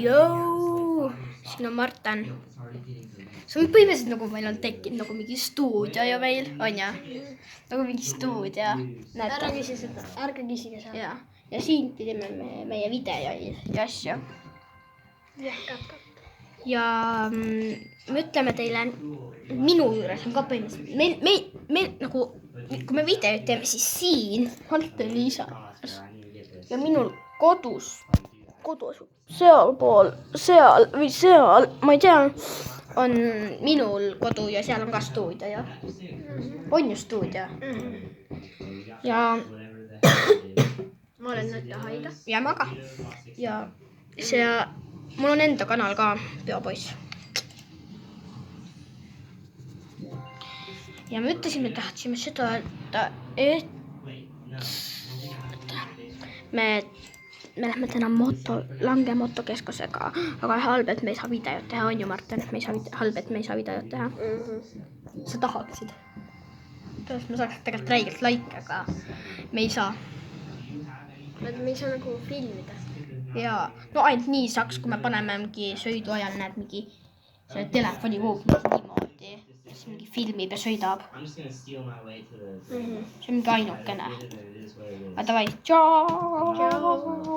Joo, siin on Marten. See on põhimõtteliselt nagu meil on tekkinud nagu mingi stuudio ju meil, on ja? Nagu mingi stuudio. Ära küsi seda, ärge küsige seda. Ja siin pidime meie videoid ja asju. Ja me ütleme teile, minu juures on ka põhimõtteliselt, meil nagu, kui me videoid teeme, siis siin Marten lisas ja minul kodus sealpool, seal, ma ei tea, on minul kodu ja seal on ka stuudio ja on ju stuudio. Ja ma olen nüüd haige. Ja ma ka. Ja see, mul on enda kanal ka, Peopoiss. Ja me ütlesime, tahtsime seda öelda, et me lähme täna Lange motokeskusega, aga halb, et me ei saa videot teha, on ju Marten, et me ei saa halb, et me ei saa videot teha. Sa tahaksid. Tõest ma saaks tegelikult räigelt like, aga me ei saa. Me ei saa nagu filmida. Ja, no ainult nii saaks, kui me paneme mingi sõidu ajal, näed mingi selle telefoni kuhugi niimoodi, siis mingi filmib ja sõidab. See on mingi ainukene. Aga davai, tšau!